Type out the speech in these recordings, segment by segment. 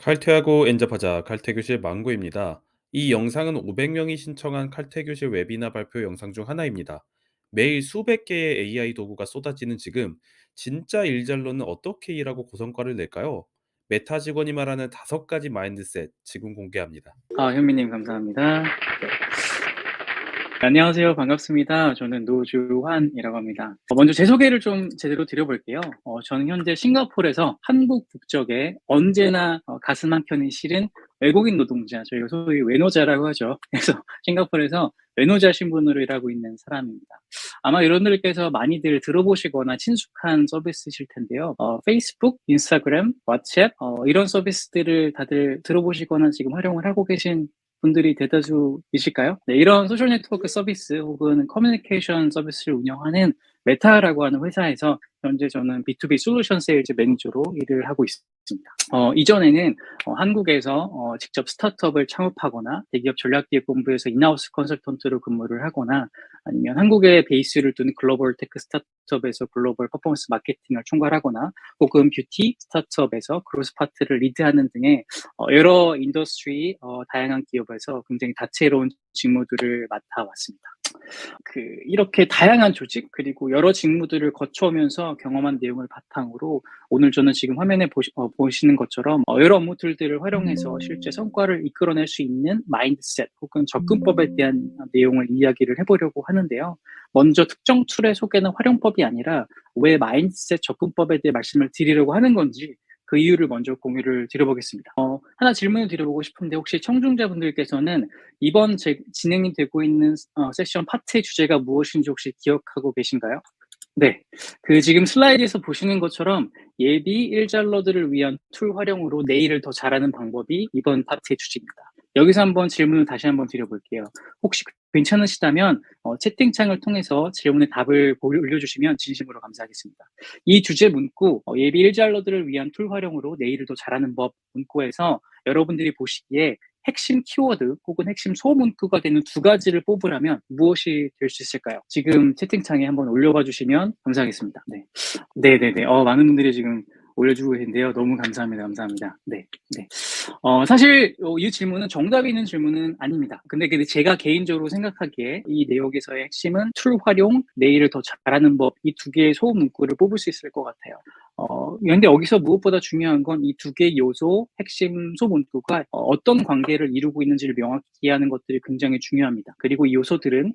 칼퇴하고 엔잡하자 칼퇴교실 망고입니다. 이 영상은 500명이 신청한 칼퇴교실 웨비나 발표 영상 중 하나입니다. 매일 수백 개의 AI 도구가 쏟아지는 지금 진짜 일잘로는 어떻게 일하고 고성과를 낼까요? 메타 직원이 말하는 5가지 마인드셋 지금 공개합니다. 현미님 감사합니다. 네. 안녕하세요. 반갑습니다. 저는 노주환이라고 합니다. 먼저 제 소개를 좀 제대로 드려볼게요. 저는 현재 싱가포르에서 한국 국적의 언제나 가슴 한켠이 시린 외국인 노동자, 저희가 소위 외노자라고 하죠. 그래서 싱가포르에서 외노자 신분으로 일하고 있는 사람입니다. 아마 여러분들께서 많이들 들어보시거나 친숙한 서비스이실 텐데요. 페이스북, 인스타그램, 왓츠앱 이런 서비스들을 다들 들어보시거나 지금 활용을 하고 계신 분들이 대다수이실까요? 네, 이런 소셜 네트워크 서비스 혹은 커뮤니케이션 서비스를 운영하는 메타라고 하는 회사에서 현재 저는 B2B 솔루션 세일즈 매니저로 일을 하고 있습니다. 이전에는 한국에서 직접 스타트업을 창업하거나 대기업 전략기획본부에서 인하우스 컨설턴트로 근무를 하거나 아니면 한국에 베이스를 둔 글로벌 테크 스타트업에서 글로벌 퍼포먼스 마케팅을 총괄하거나 혹은 뷰티 스타트업에서 그로스 파트를 리드하는 등의 여러 인더스트리 다양한 기업에서 굉장히 다채로운 직무들을 맡아왔습니다. 이렇게 다양한 조직 그리고 여러 직무들을 거쳐오면서 경험한 내용을 바탕으로 오늘 저는 지금 화면에 보시는 것처럼 여러 업무 툴들을 활용해서 실제 성과를 이끌어낼 수 있는 마인드셋 혹은 접근법에 대한 내용을 이야기를 해보려고 하는데요. 먼저 특정 툴의 소개는 활용법이 아니라 왜 마인드셋 접근법에 대해 말씀을 드리려고 하는 건지 그 이유를 먼저 공유를 드려보겠습니다. 하나 질문을 드려보고 싶은데 혹시 청중자분들께서는 이번 진행이 되고 있는 세션 파트의 주제가 무엇인지 혹시 기억하고 계신가요? 네. 지금 슬라이드에서 보시는 것처럼 예비 일잘러들을 위한 툴 활용으로 내일을 더 잘하는 방법이 이번 파트의 주제입니다. 여기서 한번 질문을 다시 한번 드려볼게요. 혹시 괜찮으시다면 채팅창을 통해서 질문에 답을 올려주시면 진심으로 감사하겠습니다. 이 주제 문구 예비 일잘러들을 위한 툴 활용으로 내일을 더 잘하는 법 문구에서 여러분들이 보시기에 핵심 키워드 혹은 핵심 소문구가 되는 두 가지를 뽑으라면 무엇이 될 수 있을까요? 지금 채팅창에 한번 올려봐 주시면 감사하겠습니다. 네. 네네네. 많은 분들이 지금 올려주고 계신데요. 너무 감사합니다. 감사합니다. 네. 네. 사실 이 질문은 정답이 있는 질문은 아닙니다. 근데 제가 개인적으로 생각하기에 이 내용에서의 핵심은 툴 활용, 내일을 더 잘하는 법, 이 두 개의 소문구를 뽑을 수 있을 것 같아요. 근데 여기서 무엇보다 중요한 건 이 두 개의 요소, 핵심 소문구가 어떤 관계를 이루고 있는지를 명확히 이해하는 것들이 굉장히 중요합니다. 그리고 이 요소들은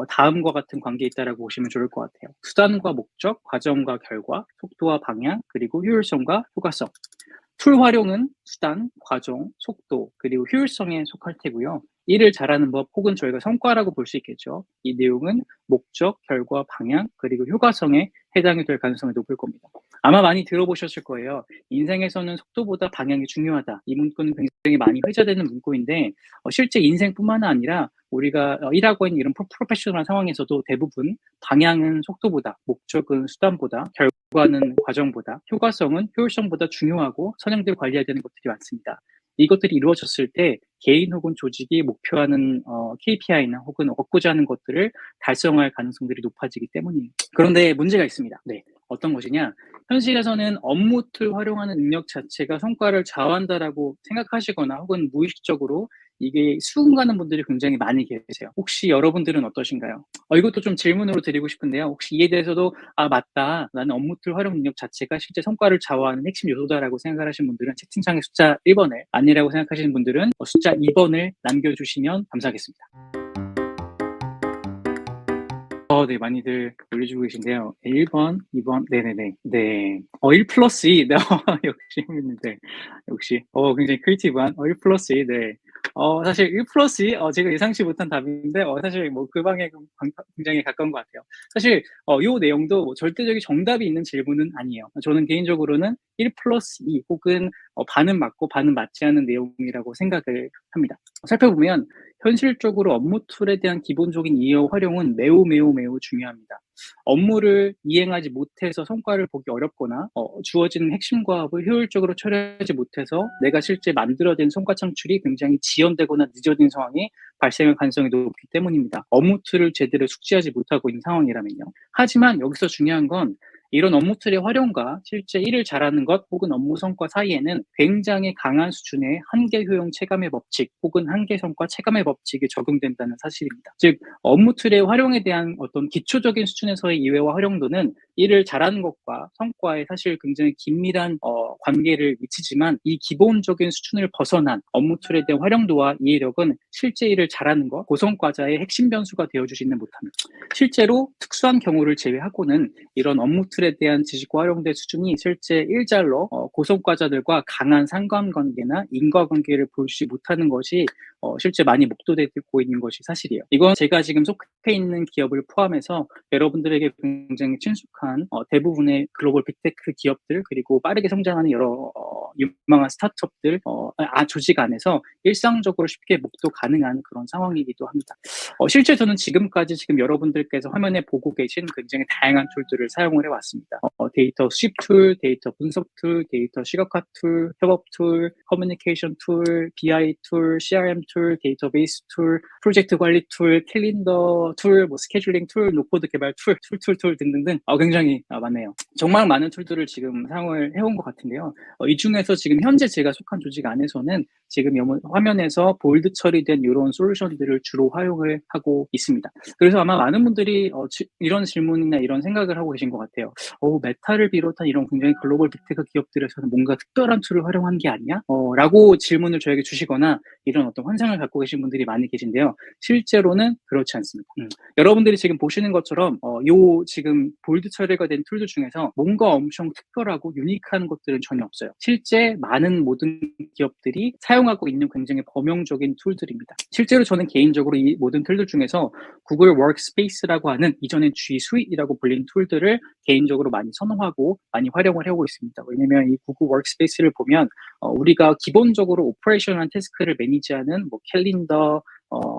다음과 같은 관계에 있다라고 보시면 좋을 것 같아요. 수단과 목적, 과정과 결과, 속도와 방향, 그리고 효율성과 효과성. 툴 활용은 수단, 과정, 속도, 그리고 효율성에 속할 테고요. 일을 잘하는 법 혹은 저희가 성과라고 볼 수 있겠죠. 이 내용은 목적, 결과, 방향, 그리고 효과성에 해당이 될 가능성이 높을 겁니다. 아마 많이 들어보셨을 거예요. 인생에서는 속도보다 방향이 중요하다. 이 문구는 굉장히 많이 회자되는 문구인데 실제 인생뿐만 아니라 우리가 일하고 있는 이런 프로페셔널 상황에서도 대부분 방향은 속도보다, 목적은 수단보다, 결과는 과정보다, 효과성은 효율성보다 중요하고 선행들 관리해야 되는 것들이 많습니다. 이것들이 이루어졌을 때 개인 혹은 조직이 목표하는 KPI나 혹은 얻고자 하는 것들을 달성할 가능성들이 높아지기 때문이에요. 그런데 문제가 있습니다. 네. 어떤 것이냐? 현실에서는 업무 툴 활용하는 능력 자체가 성과를 좌우한다라고 생각하시거나 혹은 무의식적으로 이게 수긍하는 분들이 굉장히 많이 계세요. 혹시 여러분들은 어떠신가요? 이것도 좀 질문으로 드리고 싶은데요. 혹시 이에 대해서도 '아 맞다. 나는 업무 툴 활용 능력 자체가 실제 성과를 좌우하는 핵심 요소다.'라고 생각을 하시는 분들은 채팅창에 숫자 1 번을, 아니라고 생각하시는 분들은 숫자 2 번을 남겨 주시면 감사하겠습니다. 네. 많이들 올려주고 계신데요. 1 번, 2 번. 네네네. 네. 1 플러스 2. 네. 역시 네. 역시 굉장히 크리에이티브한 1 플러스 2. 네. 사실 1 플러스 2 제가 예상치 못한 답인데 사실 뭐 그 방에 굉장히 가까운 것 같아요. 사실 요 내용도 뭐 절대적인 정답이 있는 질문은 아니에요. 저는 개인적으로는 1 플러스 2 혹은 반은 맞고 반은 맞지 않은 내용이라고 생각을 합니다. 살펴보면 현실적으로 업무 툴에 대한 기본적인 이해와 활용은 매우, 매우, 매우 중요합니다. 업무를 이행하지 못해서 성과를 보기 어렵거나 주어진 핵심 과업을 효율적으로 처리하지 못해서 내가 실제 만들어낸 성과 창출이 굉장히 지연되거나 늦어진 상황이 발생할 가능성이 높기 때문입니다. 업무 툴을 제대로 숙지하지 못하고 있는 상황이라면요. 하지만 여기서 중요한 건 이런 업무 툴의 활용과 실제 일을 잘하는 것 혹은 업무 성과 사이에는 굉장히 강한 수준의 한계 효용 체감의 법칙 혹은 한계 성과 체감의 법칙이 적용된다는 사실입니다. 즉 업무 툴의 활용에 대한 어떤 기초적인 수준에서의 이해와 활용도는 일을 잘하는 것과 성과에 사실 굉장히 긴밀한 관계를 미치지만 이 기본적인 수준을 벗어난 업무 툴에 대한 활용도와 이해력은 실제 일을 잘하는 것, 고성과자의 핵심 변수가 되어주지는 못합니다. 실제로 특수한 경우를 제외하고는 이런 업무 툴에 대한 지식과 활용된 수준이 실제 일잘로 고성과자들과 강한 상관관계나 인과관계를 보지 못하는 것이 실제 많이 목도되고 있는 것이 사실이에요. 이건 제가 지금 속해 있는 기업을 포함해서 여러분들에게 굉장히 친숙한 대부분의 글로벌 빅테크 기업들 그리고 빠르게 성장하는 여러 유망한 스타트업들 조직 안에서 일상적으로 쉽게 목도 가능한 그런 상황이기도 합니다. 실제 저는 지금까지 지금 여러분들께서 화면에 보고 계신 굉장히 다양한 툴들을 사용을 해왔습니다. 데이터 수집 툴, 데이터 분석 툴, 데이터 시각화 툴, 협업 툴, 커뮤니케이션 툴, BI 툴, CRM 툴, 데이터베이스 툴, 프로젝트 관리 툴, 캘린더 툴, 뭐 스케줄링 툴, 노코드 개발 툴 등등등 굉장히 많네요. 정말 많은 툴들을 지금 사용을 해온 것 같은데요. 이 중에서 지금 현재 제가 속한 조직 안에서는 지금 화면에서 볼드 처리된 이런 솔루션들을 주로 활용을 하고 있습니다. 그래서 아마 많은 분들이 이런 질문이나 이런 생각을 하고 계신 것 같아요. 메타를 비롯한 이런 굉장히 글로벌 빅테크 기업들에서는 뭔가 특별한 툴을 활용한 게 아니야? 라고 질문을 저에게 주시거나 이런 어떤 환상을 갖고 계신 분들이 많이 계신데요. 실제로는 그렇지 않습니다. 여러분들이 지금 보시는 것처럼 요 지금 볼드 처리가 된 툴들 중에서 뭔가 엄청 특별하고 유니크한 것들은 전혀 없어요. 실제 많은 모든 기업들이 사용하고 있는 굉장히 범용적인 툴들입니다. 실제로 저는 개인적으로 이 모든 툴들 중에서 구글 워크스페이스라고 하는 이전에 G Suite이라고 불린 툴들을 개인적으로 많이 선호하고 많이 활용을 하고 있습니다. 왜냐면 이 구글 워크스페이스를 보면 우리가 기본적으로 오퍼레이션한 태스크를 매니지하는 뭐 캘린더,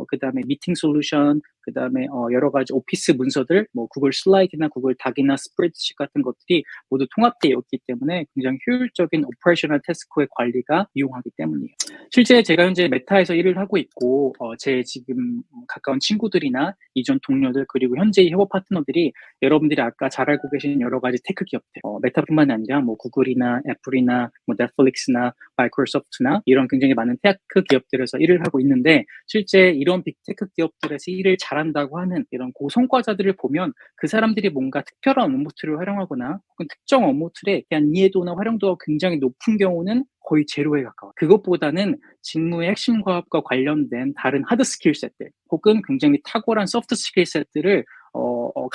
그다음에 미팅 솔루션, 그다음에 여러 가지 오피스 문서들, 뭐 구글 슬라이드나 구글 닥이나 스프레드시트 같은 것들이 모두 통합되어 있기 때문에 굉장히 효율적인 오퍼레이셔널 태스크의 관리가 유용하기 때문이에요. 실제 제가 현재 메타에서 일을 하고 있고 제 지금 가까운 친구들이나 이전 동료들 그리고 현재의 협업 파트너들이 여러분들이 아까 잘 알고 계신 여러 가지 테크 기업들, 메타뿐만이 아니라 뭐 구글이나 애플이나 뭐 넷플릭스나 마이크로소프트나 이런 굉장히 많은 테크 기업들에서 일을 하고 있는데 실제 이런 빅테크 기업들에서 일을 잘한다고 하는 이런 고성과자들을 보면 그 사람들이 뭔가 특별한 업무 툴을 활용하거나 혹은 특정 업무 툴에 대한 이해도나 활용도가 굉장히 높은 경우는 거의 제로에 가까워요. 그것보다는 직무의 핵심 과업과 관련된 다른 하드 스킬셋들 혹은 굉장히 탁월한 소프트 스킬셋들을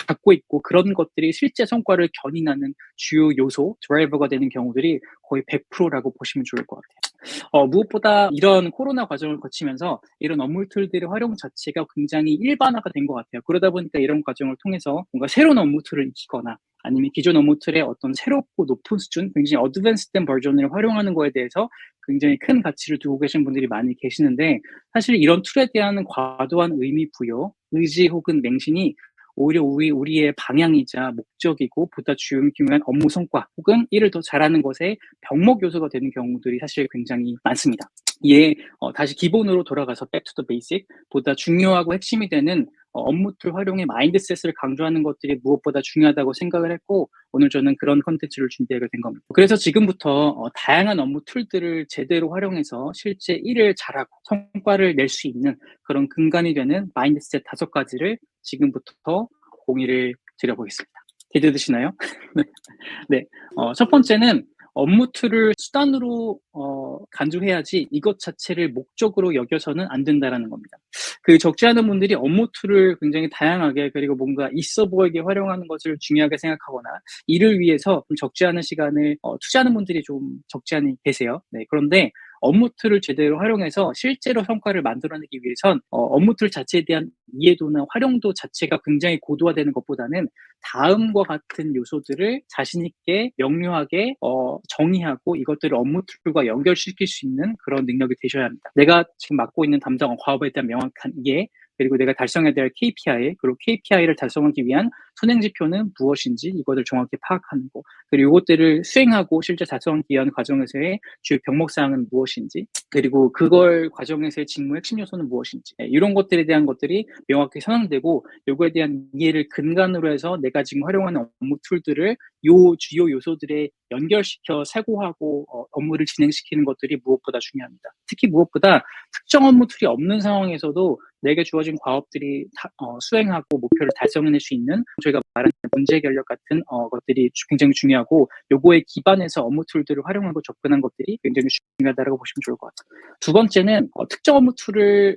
갖고 있고 그런 것들이 실제 성과를 견인하는 주요 요소, 드라이버가 되는 경우들이 거의 100%라고 보시면 좋을 것 같아요. 무엇보다 이런 코로나 과정을 거치면서 이런 업무 툴들의 활용 자체가 굉장히 일반화가 된 것 같아요. 그러다 보니까 이런 과정을 통해서 뭔가 새로운 업무 툴을 익히거나 아니면 기존 업무 툴의 어떤 새롭고 높은 수준, 굉장히 어드밴스된 버전을 활용하는 거에 대해서 굉장히 큰 가치를 두고 계신 분들이 많이 계시는데 사실 이런 툴에 대한 과도한 의미 부여, 의지 혹은 맹신이 오히려 우리의 방향이자 목적이고 보다 중요한 업무 성과 혹은 일을 더 잘하는 것에 병목 요소가 되는 경우들이 사실 굉장히 많습니다. 이에 다시 기본으로 돌아가서 back to the basic 보다 중요하고 핵심이 되는 업무 툴 활용의 마인드셋을 강조하는 것들이 무엇보다 중요하다고 생각을 했고 오늘 저는 그런 컨텐츠를 준비하게 된 겁니다. 그래서 지금부터 다양한 업무 툴들을 제대로 활용해서 실제 일을 잘하고 성과를 낼 수 있는 그런 근간이 되는 마인드셋 5가지를 지금부터 공유를 드려보겠습니다. 기대되시나요? 네. 첫 번째는 업무 툴을 수단으로 간주해야지 이것 자체를 목적으로 여겨서는 안 된다라는 겁니다. 적지 않은 분들이 업무 툴을 굉장히 다양하게 그리고 뭔가 있어 보이게 활용하는 것을 중요하게 생각하거나 이를 위해서 좀 적지 않은 시간을 투자하는 분들이 좀 적지 않이 계세요. 네. 그런데 업무 툴을 제대로 활용해서 실제로 성과를 만들어내기 위해선 업무 툴 자체에 대한 이해도나 활용도 자체가 굉장히 고도화되는 것보다는 다음과 같은 요소들을 자신 있게 명료하게 정의하고 이것들을 업무 툴과 연결시킬 수 있는 그런 능력이 되셔야 합니다. 내가 지금 맡고 있는 담당 과업에 대한 명확한 이해, 그리고 내가 달성해야 될 KPI, 그리고 KPI를 달성하기 위한 선행 지표는 무엇인지 이것을 정확히 파악하는 거. 그리고 이것들을 수행하고 실제 달성하기 위한 과정에서의 주요 병목 사항은 무엇인지, 그리고 그걸 과정에서의 직무 핵심 요소는 무엇인지, 이런 것들에 대한 것들이 명확히 선언되고 요거에 대한 이해를 근간으로 해서 내가 지금 활용하는 업무 툴들을 요 주요 요소들에 연결시켜 사고하고 업무를 진행시키는 것들이 무엇보다 중요합니다. 특히 무엇보다 특정 업무 툴이 없는 상황에서도 내게 주어진 과업들이 수행하고 목표를 달성해낼 수 있는 저희가 말하는 문제 결력 같은 것들이 굉장히 중요하고 요거에 기반해서 업무 툴들을 활용하고 접근한 것들이 굉장히 중요하다고 보시면 좋을 것 같아요. 두 번째는 특정 업무 툴의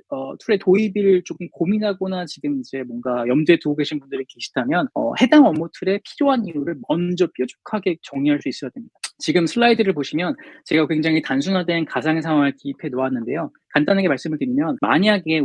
도입을 조금 고민하거나 지금 이제 뭔가 염두에 두고 계신 분들이 계시다면 해당 업무 툴에 필요한 이유를 먼저 뾰족하게 정리할 수 있어야 됩니다. 지금 슬라이드를 보시면 제가 굉장히 단순화된 가상의 상황을 기입해 놓았는데요. 간단하게 말씀을 드리면 만약에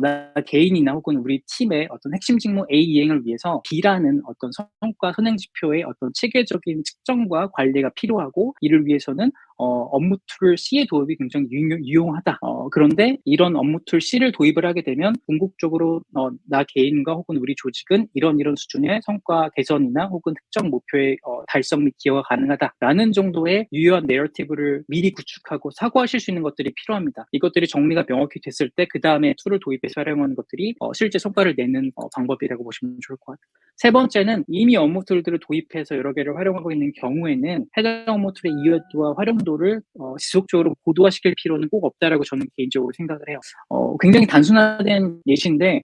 나 개인이나 혹은 우리 팀의 어떤 핵심 직무 A 이행을 위해서 B라는 어떤 성과 선행 지표의 어떤 체계적인 측정과 관리가 필요하고 이를 위해서는 업무 툴 C의 도입이 굉장히 유용하다. 그런데 이런 업무 툴 C를 도입을 하게 되면 궁극적으로 나 개인과 혹은 우리 조직은 이런 수준의 성과 개선이나 혹은 특정 목표의 달성 및 기여가 가능하다라는 정도의 유효한 내러티브를 미리 구축하고 사고하실 수 있는 것들이 필요합니다. 이것들이 정리가 명확히 됐을 때 그 다음에 툴을 도입해서 활용하는 것들이 실제 성과를 내는 방법이라고 보시면 좋을 것 같아요. 세 번째는 이미 업무 툴들을 도입해서 여러 개를 활용하고 있는 경우에는 해당 업무 툴의 이해도와 활용도를 지속적으로 고도화시킬 필요는 꼭 없다라고 저는 개인적으로 생각을 해요. 굉장히 단순화된 예시인데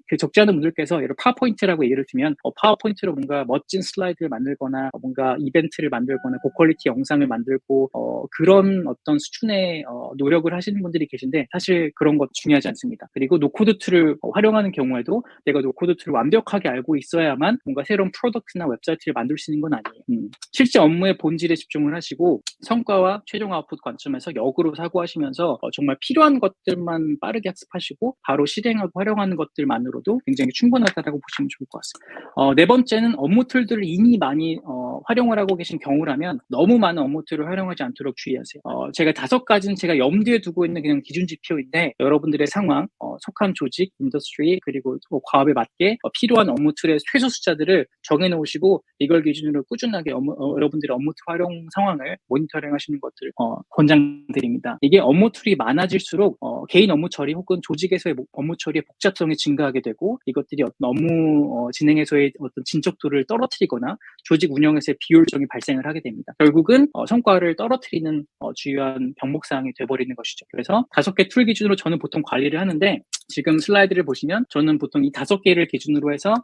그 적지 않은 분들께서 예를 파워포인트라고 예를 들면 파워포인트로 뭔가 멋진 슬라이드를 만들거나 뭔가 이벤트를 만들거나 고퀄리티 영상을 만들고 그런 어떤 수준의 노력을 하시는 분들이 계신데 사실 그런 것 중요하지 않습니다. 그리고 노코드 툴을 활용하는 경우에도 내가 노코드 툴을 완벽하게 알고 있어야만 뭔가 새로운 프로덕트나 웹사이트를 만들 수 있는 건 아니에요. 실제 업무의 본질에 집중을 하시고 성과와 최종 아웃풋 관점에서 역으로 사고하시면서 정말 필요한 것들만 빠르게 학습하시고 바로 실행하고 활용하는 것들만으로도 굉장히 충분하다고 보시면 좋을 것 같습니다. 네 번째는 업무 툴들을 이미 많이 활용을 하고 계신 경우라면 너무 많은 업무 툴을 활용하지 않도록 주의하세요. 제가 5가지는 제가 염두에 두고 있는 그냥 기준 지표인데 여러분들의 상황, 속한 조직, 인더스트리 그리고 과업에 맞게 필요한 업무 툴의 최소 숫자들을 정해놓으시고 이걸 기준으로 꾸준하게 여러분들의 업무 툴 활용 상황을 모니터링 하시는 것들 권장드립니다. 이게 업무 툴이 많아질수록 개인 업무 처리 혹은 조직에서의 업무 처리의 복잡성이 증가하게 되고 이것들이 어떤 업무 진행에서의 어떤 진척도를 떨어뜨리거나 조직 운영에서의 비효율성이 발생을 하게 됩니다. 결국은 성과를 떨어뜨리는 주요한 병목사항이 돼버리는 것이죠. 그래서 5개 툴 기준으로 저는 보통 관리를 하는데 지금 슬라이드를 보시면 저는 보통 이 5개를 기준으로 해서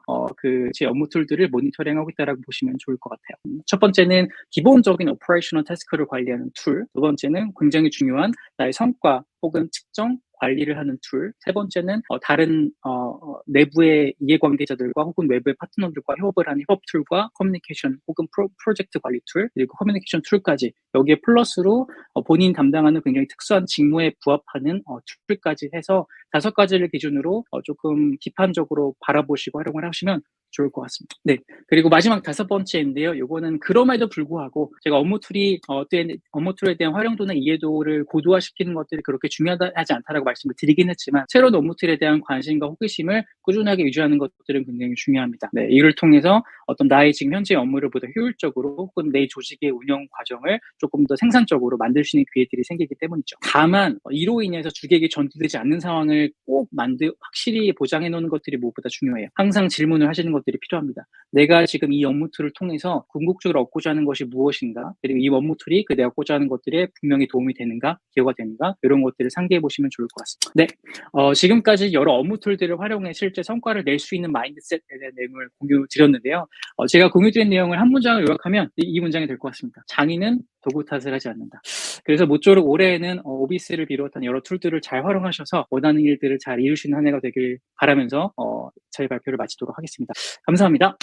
제 업무 툴들을 모니터링하고 있다라고 보시면 좋을 것 같아요. 첫 번째는 기본적인 오퍼레이셔널 태스크를 관리하는 툴, 두 번째는 굉장히 중요한 나의 성과 혹은 측정, 관리를 하는 툴, 세 번째는 다른 내부의 이해관계자들과 혹은 외부의 파트너들과 협업을 하는 협업 툴과 커뮤니케이션 혹은 프로젝트 관리 툴, 그리고 커뮤니케이션 툴까지 여기에 플러스로 본인 담당하는 굉장히 특수한 직무에 부합하는 툴까지 해서 5가지를 기준으로 조금 비판적으로 바라보시고 활용을 하시면 좋을 것 같습니다. 네. 그리고 마지막 5번째인데요. 요거는 그럼에도 불구하고 제가 업무 툴에 대한 활용도나 이해도를 고도화시키는 것들이 그렇게 중요하지 않다라고 말씀을 드리긴 했지만 새로운 업무 툴에 대한 관심과 호기심을 꾸준하게 유지하는 것들은 굉장히 중요합니다. 네. 이를 통해서 어떤 나의 지금 현재 업무를 보다 효율적으로 혹은 내 조직의 운영 과정을 조금 더 생산적으로 만들 수 있는 기회들이 생기기 때문이죠. 다만 이로 인해서 주객이 전투되지 않는 상황을 꼭 확실히 보장해 놓는 것들이 무엇보다 중요해요. 항상 질문을 하시는 것들이 필요합니다. 내가 지금 이 업무 툴을 통해서 궁극적으로 얻고자 하는 것이 무엇인가? 그리고 이 업무 툴이 내가 얻고자 하는 것들에 분명히 도움이 되는가? 기여가 되는가? 이런 것들을 상기해 보시면 좋을 것 같습니다. 네. 지금까지 여러 업무 툴들을 활용해 실제 성과를 낼 수 있는 마인드셋에 대한 내용을 공유 드렸는데요. 제가 공유 드린 내용을 한 문장을 요약하면 이 문장이 될 것 같습니다. 장인은 도구 탓을 하지 않는다. 그래서 모쪼록 올해에는 오비스를 비롯한 여러 툴들을 잘 활용하셔서 원하는 일들을 잘 이루시는 한 해가 되길 바라면서 저희 발표를 마치도록 하겠습니다. 감사합니다.